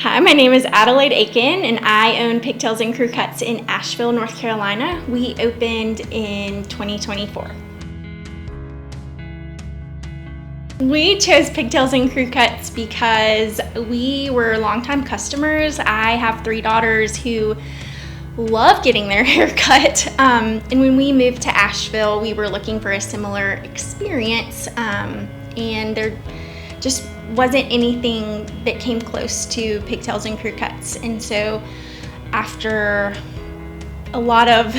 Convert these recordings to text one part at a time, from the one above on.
Hi, my name is Adelaide Aiken, and I own Pigtails Crewcuts in Asheville, North Carolina. We opened in 2024. We chose Pigtails Crewcuts because we were longtime customers. I have 3 daughters who love getting their hair cut. And when we moved to Asheville, we were looking for a similar experience, and there just wasn't anything that came close to Pigtails Crewcuts. And so after a lot of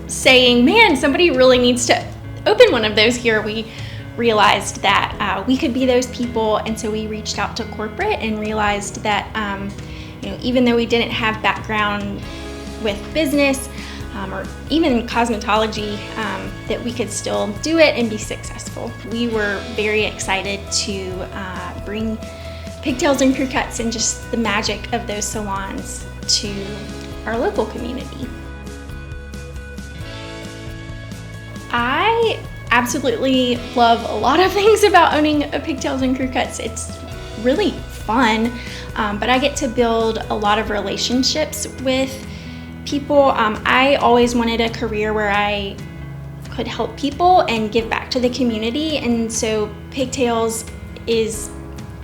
saying, man, somebody really needs to open one of those here, we realized that we could be those people. And so we reached out to corporate and realized that even though we didn't have background with business or even cosmetology, that we could still do it and be successful. We were very excited to bring Pigtails Crewcuts and just the magic of those salons to our local community. I absolutely love a lot of things about owning a Pigtails Crewcuts. It's really fun, but I get to build a lot of relationships with people. I always wanted a career where I could help people and give back to the community, and so Pigtails is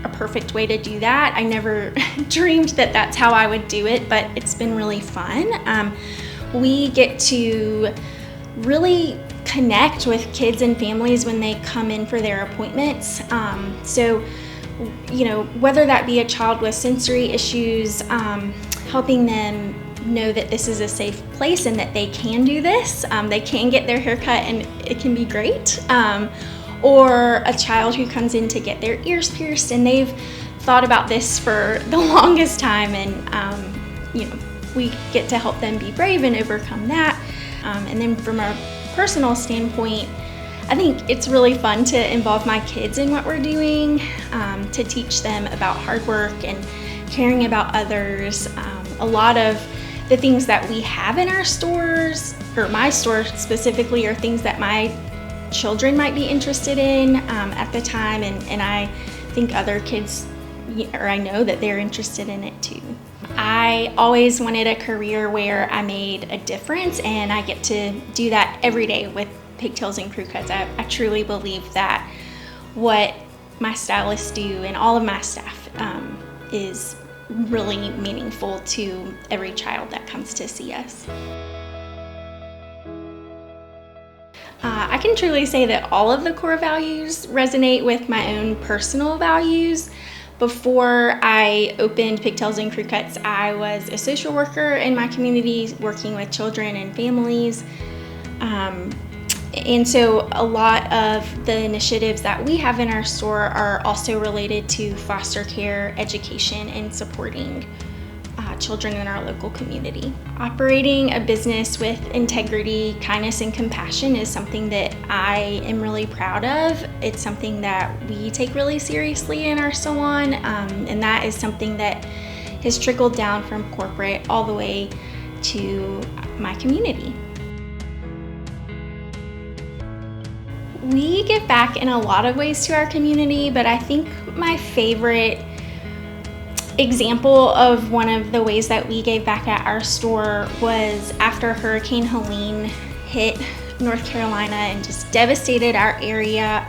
a perfect way to do that. I never dreamed that that's how I would do it, but it's been really fun. We get to really connect with kids and families when they come in for their appointments. So whether that be a child with sensory issues, helping them know that this is a safe place and that they can do this, they can get their hair cut and it can be great, or a child who comes in to get their ears pierced and they've thought about this for the longest time, and we get to help them be brave and overcome that. And then from a personal standpoint, I think it's really fun to involve my kids in what we're doing, to teach them about hard work and caring about others. A lot of the things that we have in our stores, or my store specifically, are things that my children might be interested in at the time, and I think other kids, or I know that they're interested in it too. I always wanted a career where I made a difference, and I get to do that every day with Pigtails Crewcuts. I truly believe that what my stylists do and all of my staff is really meaningful to every child that comes to see us. I can truly say that all of the core values resonate with my own personal values. Before I opened Pigtails Crewcuts, I was a social worker in my community working with children and families. And so a lot of the initiatives that we have in our store are also related to foster care, education, and supporting children in our local community. Operating a business with integrity, kindness, and compassion is something that I am really proud of. It's something that we take really seriously in our salon, and that is something that has trickled down from corporate all the way to my community. We give back in a lot of ways to our community, but I think my favorite example of one of the ways that we gave back at our store was after Hurricane Helene hit North Carolina and just devastated our area.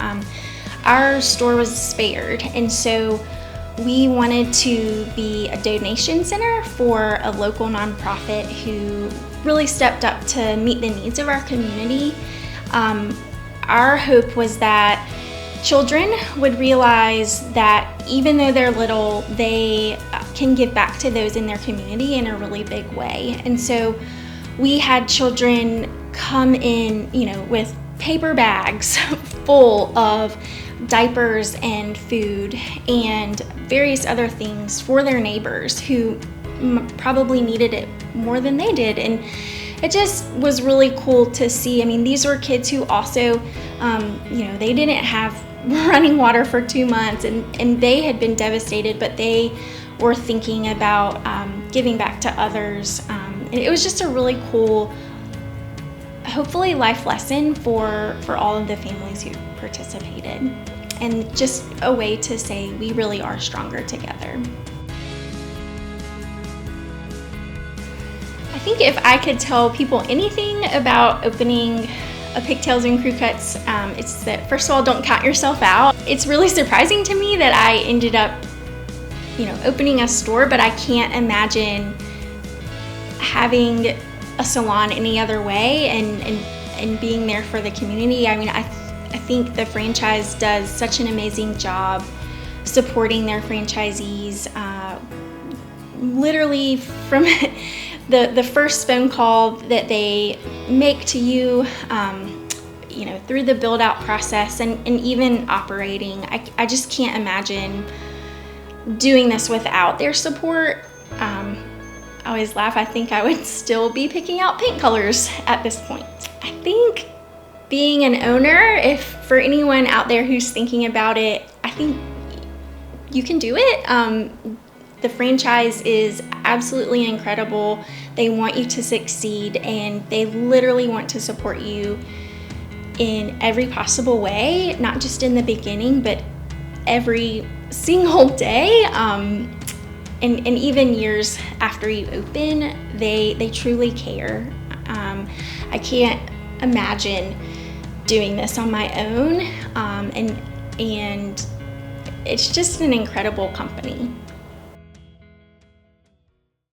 Our store was spared, and so we wanted to be a donation center for a local nonprofit who really stepped up to meet the needs of our community. Our hope was that children would realize that even though they're little, they can give back to those in their community in a really big way. And so we had children come in, with paper bags full of diapers and food and various other things for their neighbors who probably needed it more than they did. And it just was really cool to see. I mean, these were kids who also, they didn't have running water for 2 months, and they had been devastated, but they were thinking about giving back to others. And it was just a really cool, hopefully, life lesson for all of the families who participated, and just a way to say we really are stronger together. think if I could tell people anything about opening a Pigtails and Crewcuts, it's that, first of all, don't count yourself out. It's really surprising to me that I ended up, opening a store, but I can't imagine having a salon any other way and being there for the community. I mean, I think the franchise does such an amazing job supporting their franchisees. Literally from the first phone call that they make to you, through the build out process and even operating. I just can't imagine doing this without their support. I always laugh. I think I would still be picking out paint colors at this point. I think being an owner, if for anyone out there who's thinking about it, I think you can do it. The franchise is absolutely incredible. They want you to succeed, and they literally want to support you in every possible way, not just in the beginning, but every single day. And even years after you open, they truly care. I can't imagine doing this on my own, and it's just an incredible company.